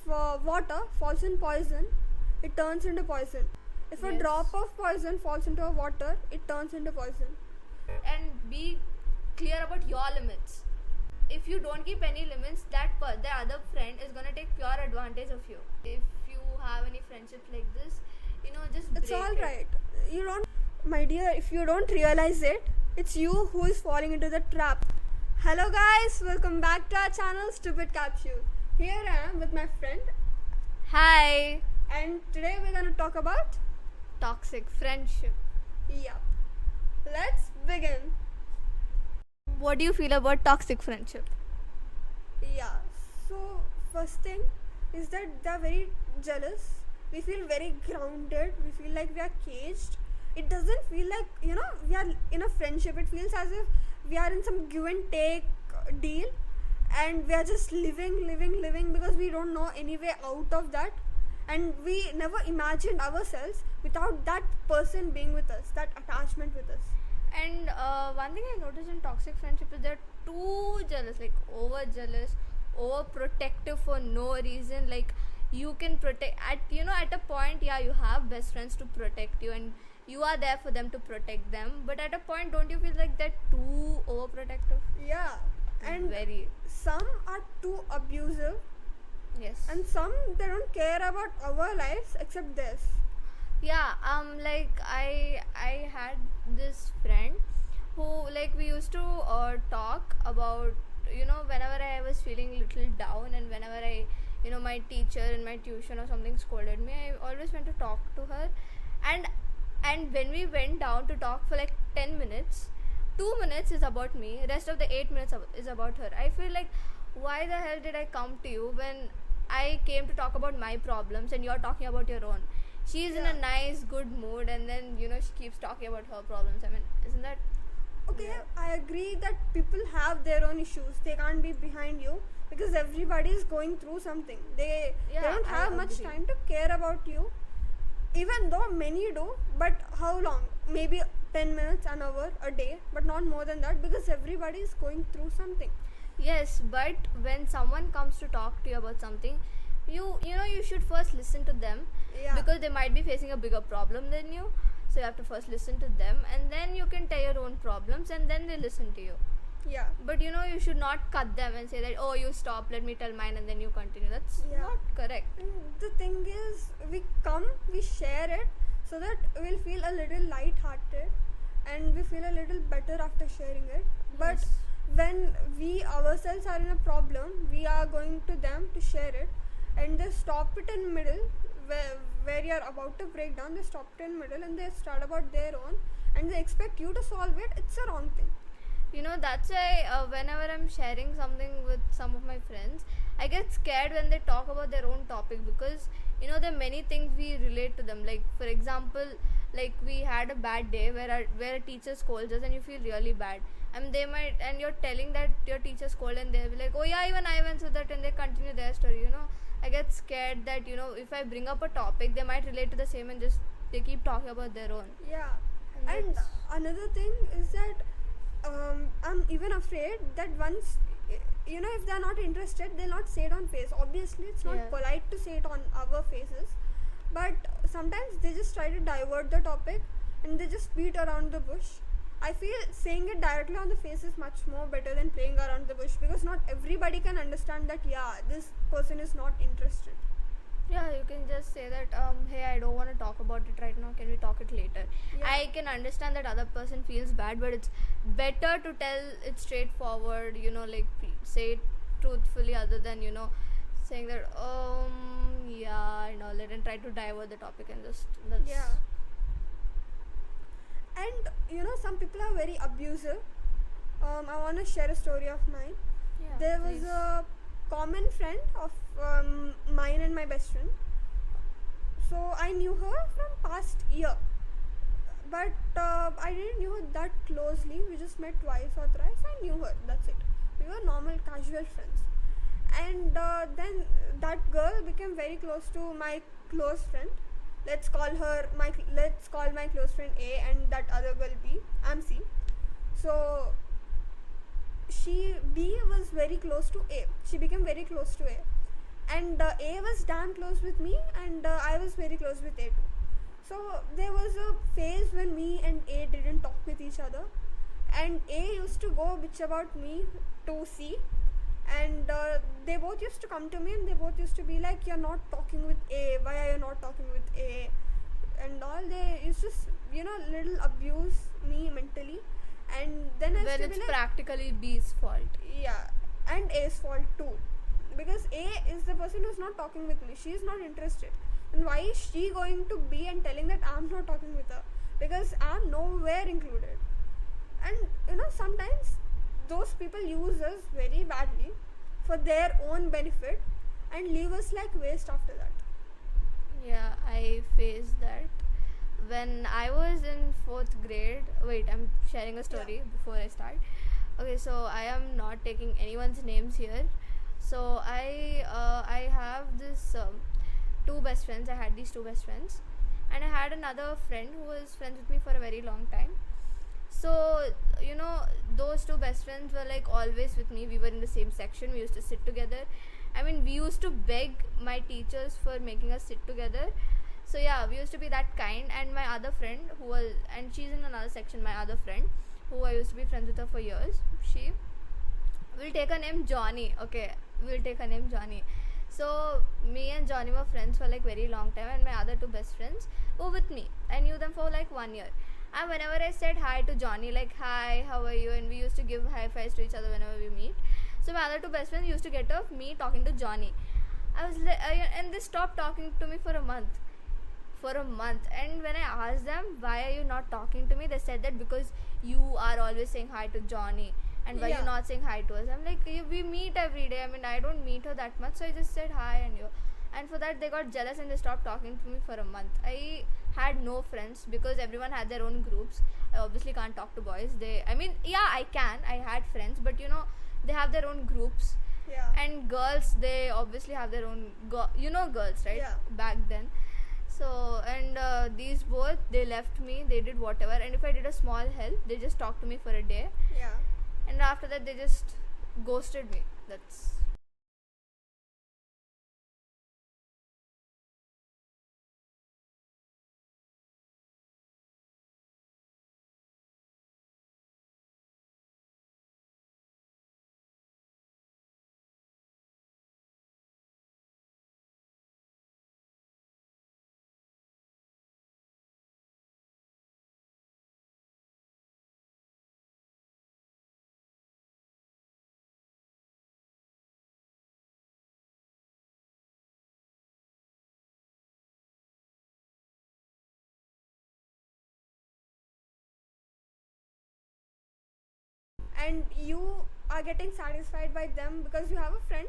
water falls in poison, it turns into poison. If a Yes. drop of poison falls into a water, it turns into poison. And be clear about your limits. If you don't keep any limits, the other friend is gonna take pure advantage of you. If you have any friendships like this, just It's break all it. right. You don't, my dear, if you don't realize it, it's you who is falling into the trap. Hello guys, welcome back to our channel Stupid Capsule. Here I am with my friend, Hi, and today we're gonna talk about, toxic friendship. yeah. Let's begin. What do you feel about toxic friendship? Yeah. So first thing is that they're very jealous. We feel very grounded. We feel like we are caged. It doesn't feel like we are in a friendship. It feels as if we are in some give and take deal, and we are just living because we don't know any way out of that, and we never imagined ourselves without that person being with us, that attachment with us. And one thing I noticed in toxic friendship is they're too jealous, like over jealous, over protective for no reason. Like you can protect at a point, yeah, you have best friends to protect you, and you are there for them to protect them. But at a point, don't you feel like they're too overprotective? Yeah, and Very. some are too abusive, Yes. and some they don't care about our lives except theirs. Yeah, like I had this friend who, like, we used to talk about, whenever I was feeling little down, and whenever my teacher in my tuition or something scolded me, I always went to talk to her. And when we went down to talk for like 10 minutes, 2 minutes is about me, rest of the 8 minutes is about her. I feel like, why the hell did I come to you when I came to talk about my problems and you're talking about your own? She's in a Yeah. nice, good mood, and then she keeps talking about her problems. I mean, isn't that Okay, Yeah. I agree that people have their own issues. They can't be behind you because everybody is going through something. They Yeah, don't I have much agree. time to care about you. Even though many do, but how long? Maybe 10 minutes, an hour, a day, but not more than that, because everybody is going through something. Yes, but when someone comes to talk to you about something, you should first listen to them, Yeah. because they might be facing a bigger problem than you. So you have to first listen to them, and then you can tell your own problems, and then they listen to you. Yeah. But you should not cut them and say that, oh, you stop, let me tell mine, and then you continue. That's Yeah. not correct. The thing is, we share it so that we'll feel a little light-hearted and we feel a little better after sharing it. But Yes. when we ourselves are in a problem, we are going to them to share it, and they stop it in middle where you're about to break down. They stop it in middle and they start about their own, and they expect you to solve it. It's a wrong thing. That's why whenever I'm sharing something with some of my friends, I get scared when they talk about their own topic, because there are many things we relate to them. Like, for example, like, we had a bad day where a teacher scolds us and you feel really bad, and you're telling that your teacher scolded, and they'll be like, oh yeah, even I went through that, and they continue their story. I get scared that if I bring up a topic, they might relate to the same, and just they keep talking about their own. Yeah. And And that's- another thing is that I'm even afraid that once if they're not interested, they'll not say it on face. Obviously, it's not Yeah. polite to say it on our faces, but sometimes they just try to divert the topic and they just beat around the bush. I feel saying it directly on the face is much more better than playing around the bush, because not everybody can understand that this person is not interested. Yeah, you can just say that, hey, I don't want to talk about it right now. Can we talk it later? Yeah. I can understand that other person feels bad, but it's better to tell it straightforward, like, say it truthfully, other than, saying that, yeah, and all that, and try to divert the topic, and that's. Yeah. And some people are very abusive. I want to share a story of mine. Yeah, There was please. a common friend of mine and my best friend. So I knew her from past year, but I didn't knew her that closely. We just met twice or thrice. I knew her. That's it. We were normal, casual friends. And then that girl became very close to my close friend. Let's call my close friend A, and that other girl B. I'm C. So B was very close to A. She became very close to A, and A was damn close with me, and I was very close with A too. So there was a phase when me and A didn't talk with each other, and A used to go bitch about me to C, and they both used to come to me and they both used to be like, "You're not talking with A. Why are you not talking with A?" And all. They used to little abuse me mentally, and then I used When to it's be like, practically B's fault. yeah, and A's fault too, because A is the person who's not talking with me. She is not interested, and why is she going to B and telling that I'm not talking with her? Because I'm nowhere included. And sometimes those people use us very badly for their own benefit and leave us like waste after that. Yeah, I faced that when I was in 4th grade. Wait, I'm sharing a story before I start. Okay, so I am not taking anyone's names here. So I have this two best friends. I had these two best friends, and I had another friend who was friends with me for a very long time. So those two best friends were like always with me. We were in the same section. We used to sit together. I mean, we used to beg my teachers for making us sit together. So yeah, we used to be that kind. And my other friend and she's in another section, my other friend who I used to be friends with her for years, she will take her name Johnny. Okay, we'll take her name Johnny. So me and Johnny were friends for like very long time, and my other two best friends were with me. I knew them for like 1 year. And whenever I said hi to Johnny, like, "Hi, how are you?" and we used to give high fives to each other whenever we meet. So my other two best friends used to get off me talking to Johnny. I was like, and they stopped talking to me for a month. And when I asked them, "Why are you not talking to me?" they said that because you are always saying hi to Johnny, and why you not saying hi to us. I'm like, we meet every day. I mean, I don't meet her that much, so I just said hi. And for that they got jealous and they stopped talking to me for a month. I had no friends because everyone had their own groups. I obviously can't talk to boys. I can. I had friends, but they have their own groups. Yeah. And girls, they obviously have their own girls, right? Yeah. Back then. So, and these both, they left me. They did whatever, and if I did a small help, they just talked to me for a day, Yeah. and after that they just ghosted me. That's And you are getting satisfied by them because you have a friend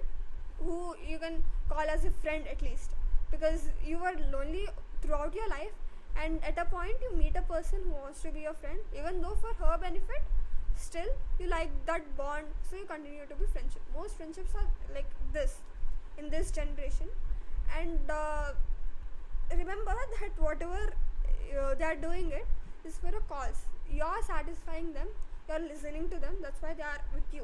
who you can call as a friend, at least, because you were lonely throughout your life, and at a point you meet a person who wants to be your friend, even though for her benefit, still you like that bond, so you continue to be friendship. Most friendships are like this in this generation. And remember that whatever they are doing it is for a cause. You are satisfying them, you are listening to them, that's why they are with you.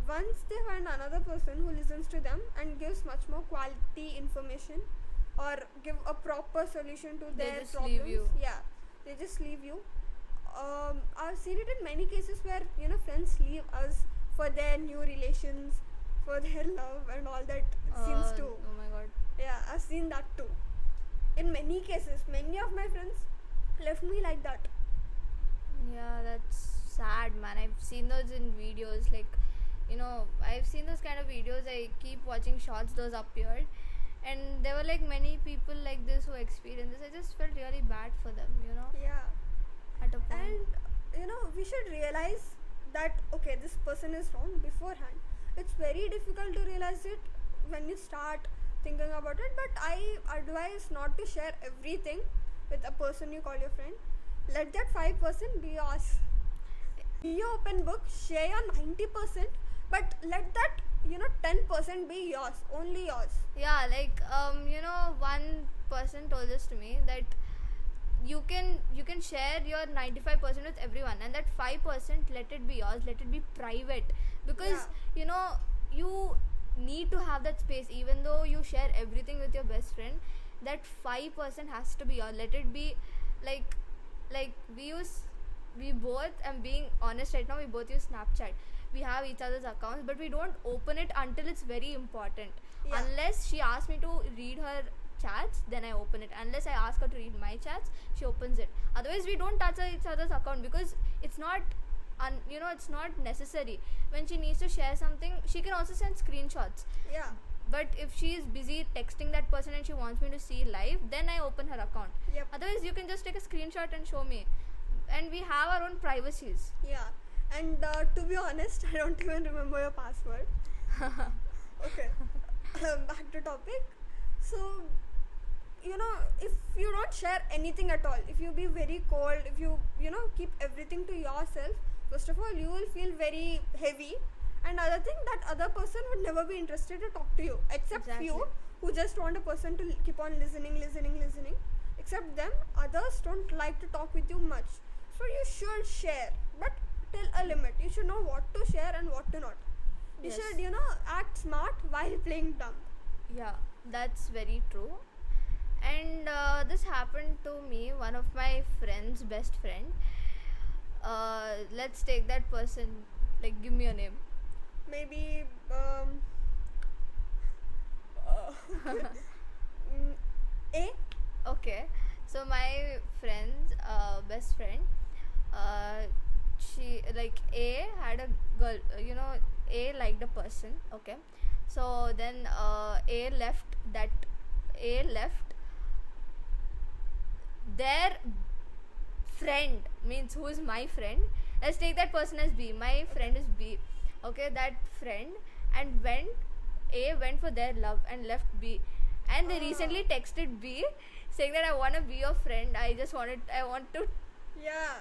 Once they find another person who listens to them and gives much more quality information, or give a proper solution to They their just problems, leave you. yeah, they just leave you. I've seen it in many cases where friends leave us for their new relations, for their love and all that scenes too. Oh my god. Yeah, I've seen that too. In many cases, many of my friends left me like that. Yeah, that's sad, man. I've seen those in videos, like, I've seen those kind of videos. I keep watching shorts, those appeared, and there were like many people like this who experienced this. I just felt really bad for them, Yeah. at a point. And we should realize that okay, this person is wrong beforehand. It's very difficult to realize it when you start thinking about it, but I advise not to share everything with a person you call your friend. Let that 5% be yours. Be your open book, share your 90%, but let that 10% be yours, only yours. Yeah, like one person told this to me, that you can share your 95% with everyone, and that 5%, let it be yours, let it be private, because you need to have that space. Even though you share everything with your best friend, that 5% has to be yours. Let it be like we both, I'm being honest right now, we both use Snapchat. We have each other's accounts, but we don't open it until it's very important. Yeah. Unless she asks me to read her chats, then I open it. Unless I ask her to read my chats, she opens it. Otherwise, we don't touch each other's account, because it's not it's not necessary. When she needs to share something, she can also send screenshots. Yeah. But if she is busy texting that person and she wants me to see live, then I open her account. Yep. Otherwise, you can just take a screenshot and show me. And we have our own privacies. Yeah. And to be honest, I don't even remember your password. Okay. Back to topic. So, if you don't share anything at all, if you be very cold, if you keep everything to yourself, first of all, you will feel very heavy. And other thing, that other person would never be interested to talk to you, except Exactly. few who just want a person to keep on listening. Except them, others don't like to talk with you much. So you should share, but till a limit. You should know what to share and what to not. You Yes. should, act smart while playing dumb. Yeah, that's very true. And this happened to me, one of my friend's best friend. Let's take that person, like, give me a name. Maybe A. Okay, so my friend's best friend, she, like, A had a girl, A liked a person. Okay, so then A left their friend, means who is my friend. Let's take that person as B. My friend is B. Okay, that friend, and A went for their love and left B. And they recently texted B saying that I want to be your friend. I want to Yeah.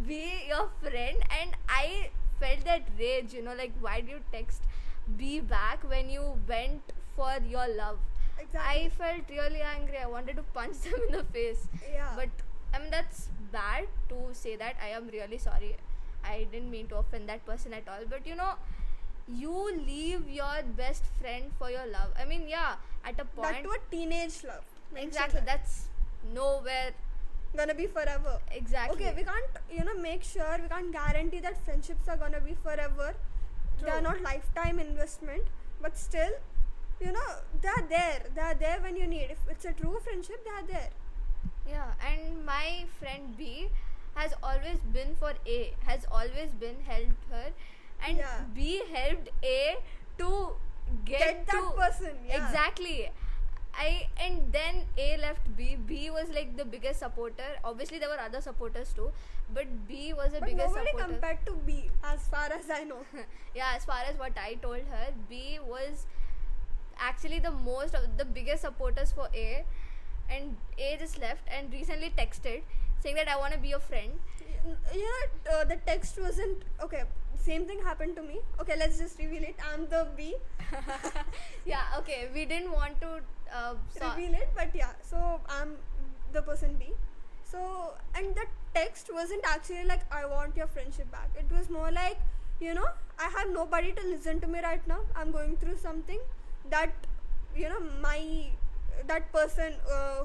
be your friend. And I felt that rage, like, why do you text B back when you went for your love? Exactly. I felt really angry. I wanted to punch them in the face. Yeah. But I mean, that's bad to say that. I am really sorry. I didn't mean to offend that person at all. But you leave your best friend for your love. I mean, yeah, at a point. That to a teenage love. Mention Exactly. that. That's nowhere. Gonna be forever. Exactly. Okay, we can't, make sure, we can't guarantee that friendships are gonna be forever. They are True. not lifetime investment, but still, they are there. They are there when you need. If it's a true friendship, they are there. Yeah, and my friend B has always been for A, has always been helped her, and Yeah. B helped A to Get that to person, yeah. Exactly. And then A left B. B was like the biggest supporter. Obviously, there were other supporters too, but B was the But biggest nobody supporter. compared to B, as far as I know. Yeah, as far as what I told her, B was actually the biggest supporters for A, and A just left and recently texted saying that I want to be your friend. The text wasn't okay. Same thing happened to me. Okay, let's just reveal it. I'm the B. Yeah, okay, we didn't want to Reveal it, but yeah. So I'm the person B. So, and the text wasn't actually like I want your friendship back. It was more like, I have nobody to listen to me right now. I'm going through something that, that person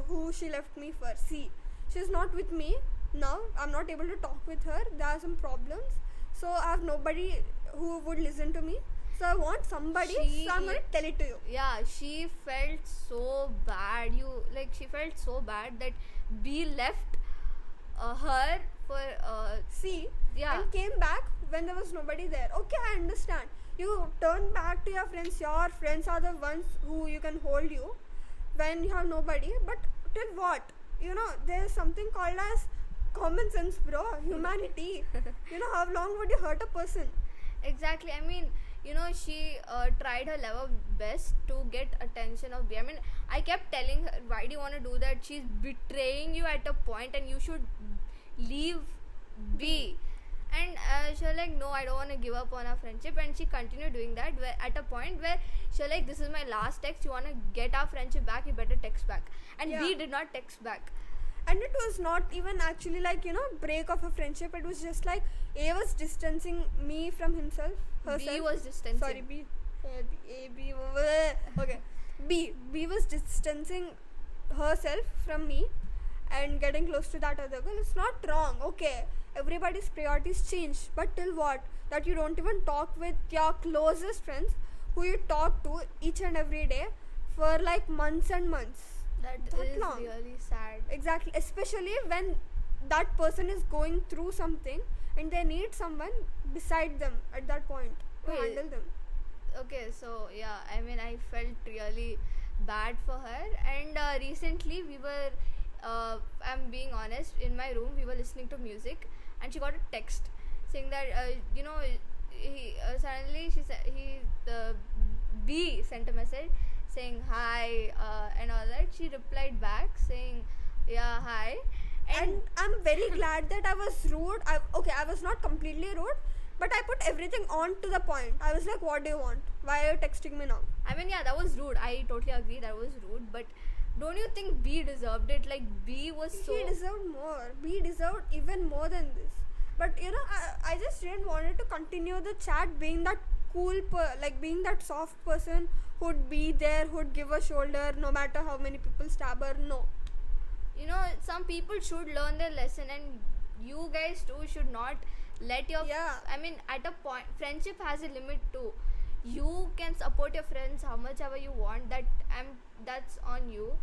who she left me for. See, she's not with me now. I'm not able to talk with her. There are some problems. So I have nobody who would listen to me. So I want somebody. So I'm gonna tell it to you. Yeah, she felt so bad. She felt so bad that B left her for See, yeah. and came back when there was nobody there. Okay, I understand. You turn back to your friends. Your friends are the ones who you can hold you when you have nobody. But till what? There's something called as common sense, bro. Humanity. How long would you hurt a person? Exactly. I mean, she tried her level best to get attention of B. I mean, I kept telling her, why do you want to do that? She's betraying you at a point and you should leave B. And she was like, no, I don't want to give up on our friendship. And she continued doing that at a point where she was like, this is my last text. You want to get our friendship back, you better text back. And Yeah. B did not text back. And it was not even actually like, break of a friendship. It was just like A was distancing me from herself. B was distancing. Sorry, B. A, B, okay. B was distancing herself from me and getting close to that other girl. It's not wrong, okay. Everybody's priorities change, but till what? That you don't even talk with your closest friends who you talk to each and every day for like months and months. That That is long. really sad. Exactly, especially when that person is going through something and they need someone beside them at that point to Wait. handle them. Okay, so yeah, I mean, I felt really bad for her. And recently, we were, I'm being honest, in my room, we were listening to music, and she got a text saying that, suddenly B sent a message saying hi and all that. She replied back saying, yeah, hi. And I'm very glad that I was rude. I was not completely rude, but I put everything on to the point. I was like, what do you want? Why are you texting me now? I mean, yeah, that was rude. I totally agree that was rude, but don't you think B deserved it? Like, B was so. He deserved more. B deserved even more than this. But I just didn't want it to continue the chat being that cool, being that soft person who'd be there, who'd give a shoulder no matter how many people stab her. No. Some people should learn their lesson, and you guys too should not let your. Yeah. I mean, at a point, friendship has a limit too. You can support your friends how much ever you want. That's on you.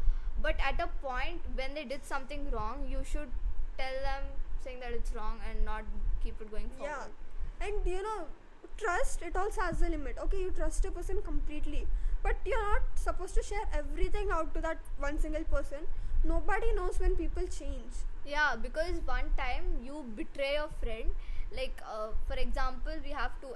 But at a point when they did something wrong, you should tell them saying that it's wrong and not keep it going forward. Yeah. And trust, it also has a limit. Okay, you trust a person completely, but you're not supposed to share everything out to that one single person. Nobody knows when people change. Yeah, because one time you betray a friend. Like, for example, we have to.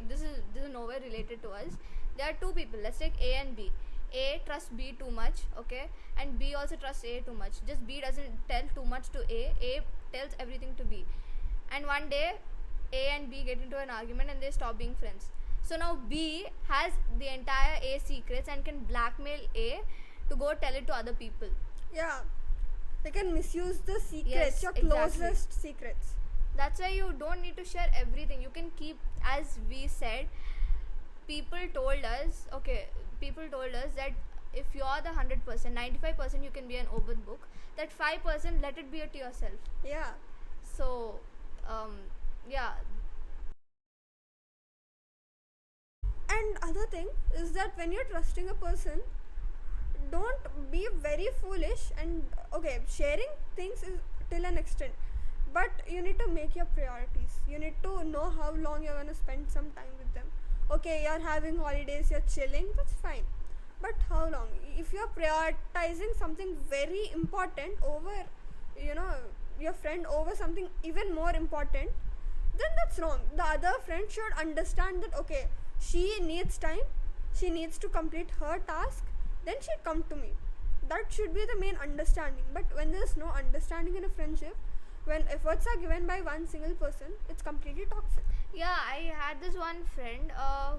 This is nowhere related to us. There are two people. Let's take A and B. A trusts B too much, okay, and B also trusts A too much. Just B doesn't tell too much to A. A tells everything to B. And one day, A and B get into an argument and they stop being friends. So now B has the entire A secrets and can blackmail A to go tell it to other people. Yeah. They can misuse the secrets, Yes, your exactly. closest secrets. That's why you don't need to share everything. You can keep, as we said, people told us that if you're the 100%, 95% you can be an open book. That 5%, let it be to yourself. Yeah. So, yeah. And other thing is that when you're trusting a person, don't be very foolish. And okay, sharing things is till an extent, but you need to make your priorities. You need to know how long you're gonna spend some time with them. Okay, you're having holidays, you're chilling, that's fine, but how long? If you're prioritizing something very important over your friend over something even more important, then that's wrong. The other friend should understand that okay, she needs time, she needs to complete her task, then she'd come to me. That should be the main understanding. But when there's no understanding in a friendship, when efforts are given by one single person, it's completely toxic. Yeah, I had this one friend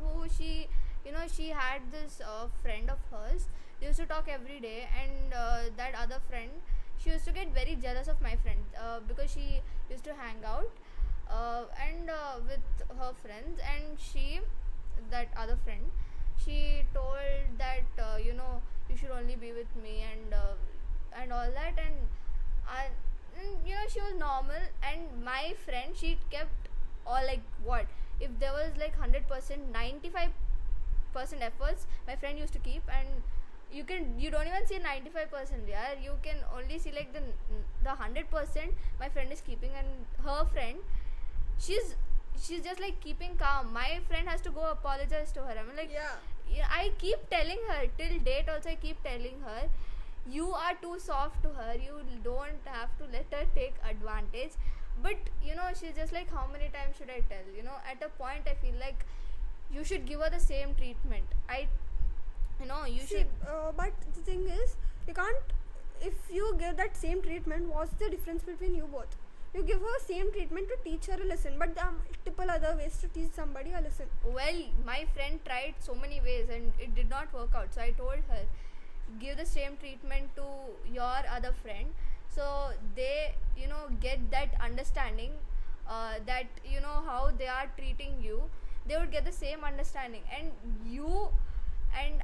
who she had this friend of hers. They used to talk every day, and that other friend, she used to get very jealous of my friend because she used to hang out and with her friends, and that other friend, she told that you should only be with me and all that, and she was normal, and my friend, she kept all like what if there was like 100%, 95% efforts my friend used to keep, and you don't even see 95%. Yeah, you can only see like the 100% my friend is keeping, and her friend, she's just like keeping calm. My friend has to go apologize to her. I mean, like, Yeah. I keep telling her till date also, I keep telling her, you are too soft to her, you don't have to let her take advantage. But she's just like, how many times should I tell? At a point I feel like you should give her the same treatment. But the thing is, you can't. If you give that same treatment, what's the difference between you both? You give her same treatment to teach her a lesson, but there are multiple other ways to teach somebody a lesson. Well, my friend tried so many ways and it did not work out. So I told her, give the same treatment to your other friend, so they get that understanding that how they are treating you, they would get the same understanding. And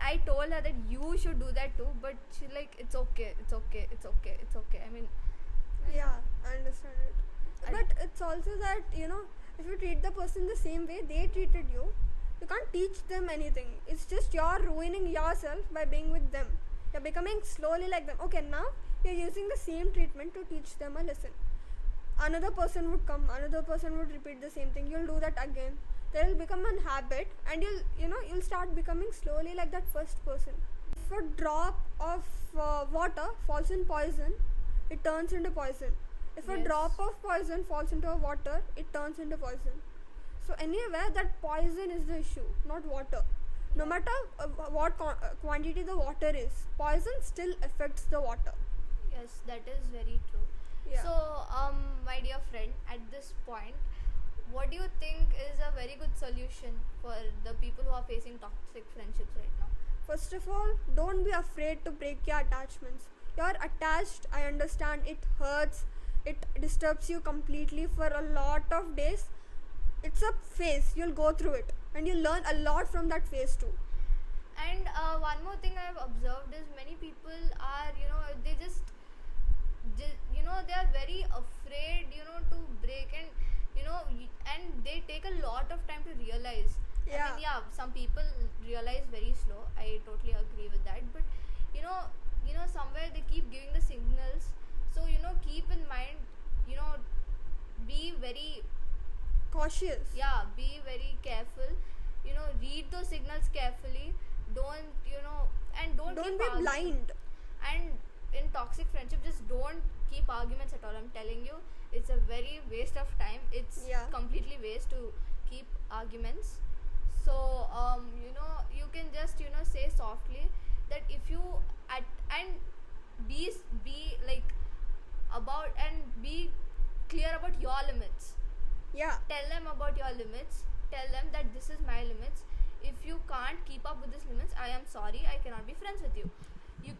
I told her that you should do that too, but she like, it's okay, I mean, Yeah, I understand it. I- But it's also that, if you treat the person the same way they treated you, you can't teach them anything. It's just you're ruining yourself by being with them. You're becoming slowly like them. Okay, now you're using the same treatment to teach them a lesson. Another person would come, another person would repeat the same thing. You'll do that again. There will become an habit, and you'll start becoming slowly like that first person. If a drop of water falls in poison, it turns into poison. If a Yes. drop of poison falls into a water, it turns into poison. So anywhere that poison is the issue, not water. No matter what quantity the water is, poison still affects the water. yes, that is very true. Yeah. So, my dear friend, at this point, what do you think is a very good solution for the people who are facing toxic friendships right now? First of all, don't be afraid to break your attachments. You're attached, I understand it hurts, it disturbs you completely for a lot of days. It's a phase, you'll go through it, and you'll learn a lot from that phase too. And one more thing I've observed is many people are, they just they are very afraid, to break, and and they take a lot of time to realize. I Yeah. mean, yeah, some people realize very slow. I totally agree with that. But somewhere they keep giving the signals. So keep in mind, be very, Cautious. be very careful. Read those signals carefully. Don't and don't Don't keep be arguing. blind. And in toxic friendship, just don't keep arguments at all. I'm telling you, it's a very waste of time. It's Yeah. completely waste to keep arguments. So you can just say softly that if you and be like about and be clear about your limits. Yeah. Tell them about your limits. Tell them that this is my limits. If you can't keep up with these limits, I am sorry, I cannot be friends with you.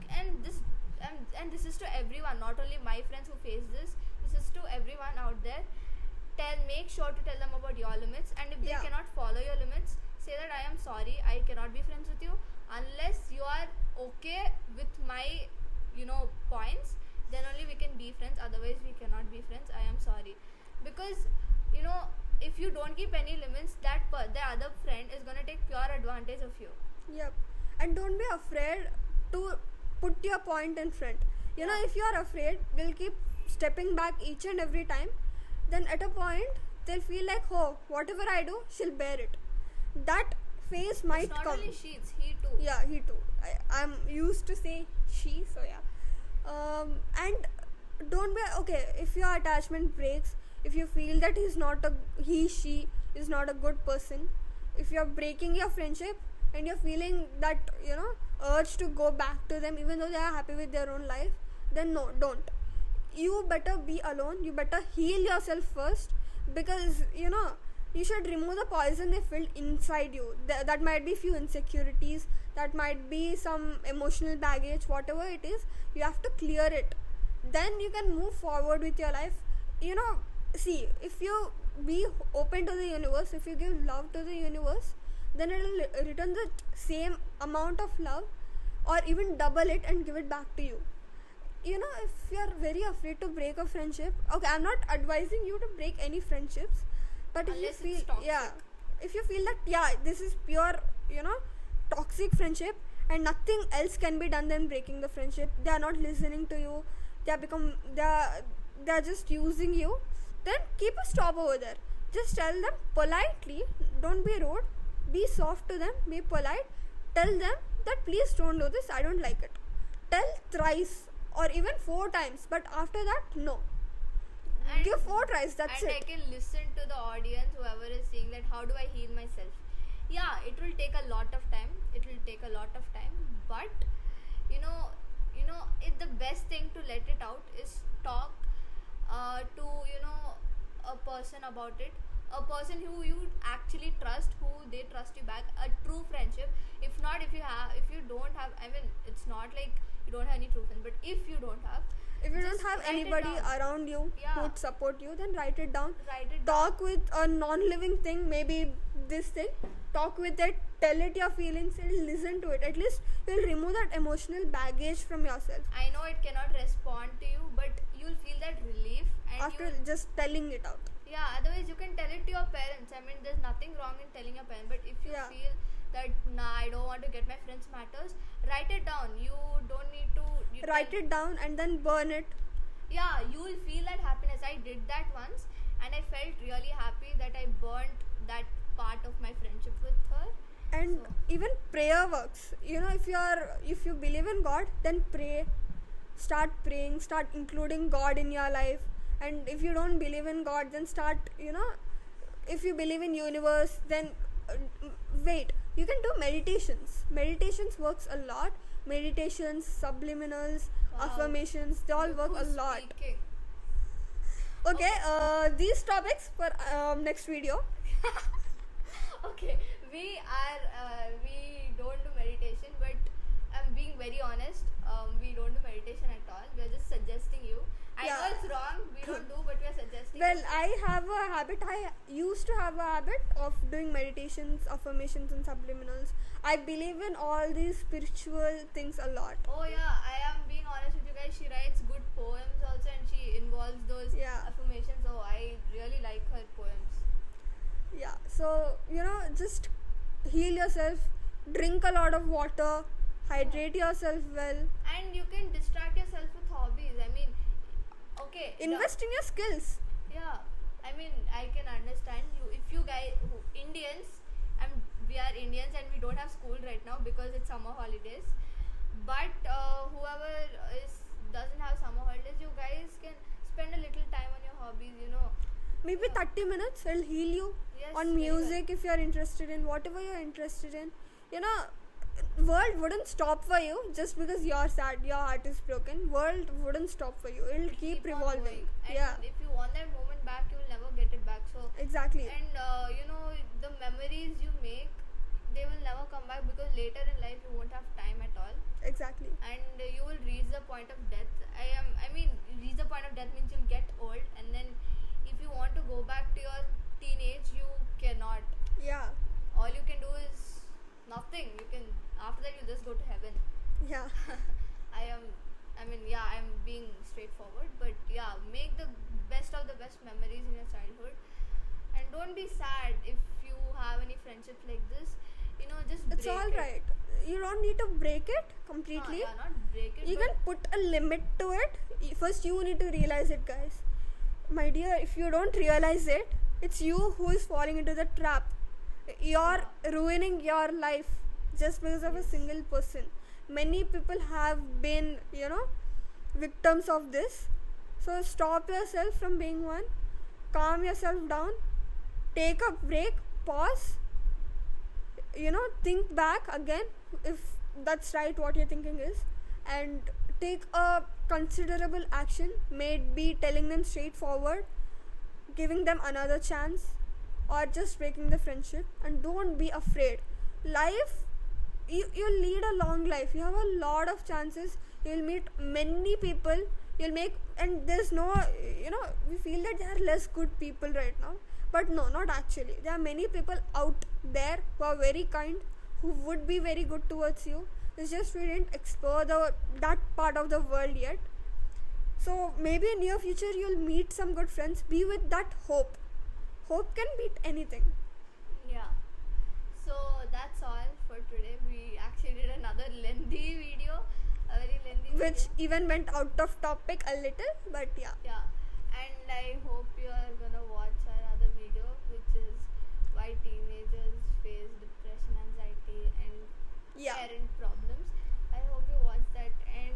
And this is to everyone, not only my friends who face this. This is to everyone out there. Make sure to tell them about your limits, and if Yeah. they cannot follow your limits, say that I am sorry, I cannot be friends with you unless you are okay with my points. Then only we can be friends, otherwise we cannot be friends. I am sorry. Because if you don't keep any limits, the other friend is going to take pure advantage of you. Yep. And don't be afraid to put your point in front. Yeah. If you are afraid, they'll keep stepping back each and every time. Then at a point, they'll feel like, oh, whatever I do, she'll bear it. That phase might It's not come. only she, it's he too. Yeah, he too. I'm used to say she, so yeah. And don't be okay if your attachment breaks. If you feel that she is not a good person. If you're breaking your friendship and you're feeling that urge to go back to them even though they are happy with their own life, then no, don't. You better be alone. You better heal yourself first, because you should remove the poison they filled inside you. That might be few insecurities, that might be some emotional baggage, whatever it is. You have to clear it, then you can move forward with your life. See, if you be open to the universe, if you give love to the universe, then it will return the same amount of love, or even double it and give it back to you. If you're very afraid to break a friendship, okay, I'm not advising you to break any friendships, but Unless if you it's feel, toxic. yeah, if you feel that this is pure toxic friendship and nothing else can be done than breaking the friendship, they are not listening to you, they're just using you, then keep a stop over there. Just tell them politely, don't be rude, be soft to them, be polite, tell them that please don't do this, I don't like it. Tell thrice or even 4 times, but after that, no. And- Give 4 tries, that's and it. I can listen to the audience, whoever is saying that how do I heal myself. Yeah, it will take a lot of time, but it the best thing to let it out is talk to a person about it, a person who you actually trust, who they trust you back, a true friendship. If not, if you don't have, I mean, it's not like you don't have any true friends. But if you don't have, If you just don't have write it anybody down. around you Yeah. who would support you, then write it down. Write it Talk down. with a non-living thing, maybe this thing. Talk with it, tell it your feelings, and listen to it. At least you'll remove that emotional baggage from yourself I know it cannot respond to you, but you'll feel that relief, and after just telling it out. yeah, otherwise you can tell it to your parents. I mean, there's nothing wrong in telling your parents, but if you Yeah. feel that nah, I don't want to get my friends matters, write it down. You don't need to Write it down and then burn it. Yeah, you will feel that happiness. I did that once, and I felt really happy that I burnt that part of my friendship with her. And So- even prayer works. If you believe in God, then pray. Start praying, start including God in your life. And if you don't believe in God, then start, if you believe in universe, then wait. You can do meditations works a lot. Meditations, subliminals, Wow. affirmations, they all Look work a who's lot. speaking. Okay, these topics for next video. Okay, we don't do meditation, but I'm being very honest. We don't do meditation at all. We are just suggesting you. I know Yeah. it's wrong. We don't do, but we are suggesting. Well, you. I have a habit. I used to have a habit of doing meditations, affirmations, and subliminals. I believe in all these spiritual things a lot. Oh yeah, I am being honest with you guys. She writes good poems also, and she involves those Yeah. affirmations. Oh, I really like her poems. Yeah. So, just heal yourself, drink a lot of water, hydrate yourself well, And you can distract yourself with hobbies. I mean, okay. invest in your skills. Yeah, I mean, I can understand you. If you guys, Indians, we are Indians and we don't have school right now because it's summer holidays. But whoever doesn't have summer holidays, you guys can spend a little time on your hobbies. Maybe 30 minutes will heal you. Yes, On very music, if you're interested in whatever you're interested in. World wouldn't stop for you just because you're sad, your heart is broken. World wouldn't stop for you. It'll keep on revolving. going. And Yeah, if you want that moment back, you will never get it back. So, exactly. and the memories you make, they will never come back because later in life you won't have time at all. Exactly. And you will reach the point of death. Reach the point of death means you'll get old, and then if you want to go back to your teenage, you cannot. Yeah. All you can do is nothing. After that you just go to heaven. Yeah. I'm being straightforward, but yeah, make the best of the best memories in your childhood, and don't be sad if you have any friendships like this. Just It's break all it. right. You don't need to break it completely. Yeah, not break it. You but can put a limit to it. First, you need to realize it, guys. My dear, if you don't realize it, it's you who is falling into the trap. You're ruining your life just because of a single person. Many people have been, victims of this. So stop yourself from being one. Calm yourself down. Take a break. Pause. Think back again if that's right what you're thinking is, and take a considerable action. Maybe telling them straightforward, giving them another chance, or just breaking the friendship. And don't be afraid. Life, you'll lead a long life. You have a lot of chances. You'll meet many people. You'll make, and there's no, we feel that there are less good people right now, but no, not actually. There are many people out there who are very kind, who would be very good towards you. It's just we didn't explore that part of the world yet. So maybe in near future you'll meet some good friends. Be with that hope. Hope can beat anything. Yeah. So that's all for today. We actually did another lengthy video, a very lengthy Which video. even went out of topic a little, but yeah. Yeah. And I hope you are gonna watch our other video, which is why teenagers face depression, anxiety, and Yeah. parent problems. I hope you watch that, and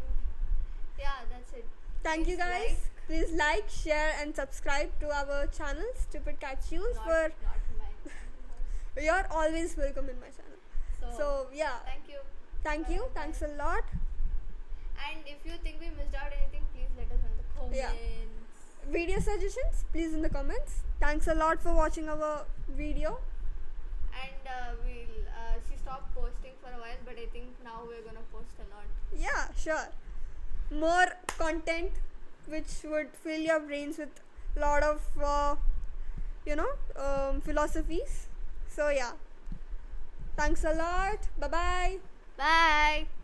yeah, that's it. Thank you Please guys. Please like, share, and subscribe to our channel, Stupid Cat Shoes. Not mine. You're always welcome in my channel. So yeah. thank you. Thank Bye, you. bye. Thanks a lot. And if you think we missed out anything, please let us know in the comments. Yeah. Video suggestions, please in the comments. Thanks a lot for watching our video. And she stopped posting for a while, but I think now we're gonna post a lot. Yeah, sure. more content which would fill your brains with lot of philosophies. So yeah, thanks a lot. Bye bye. Bye.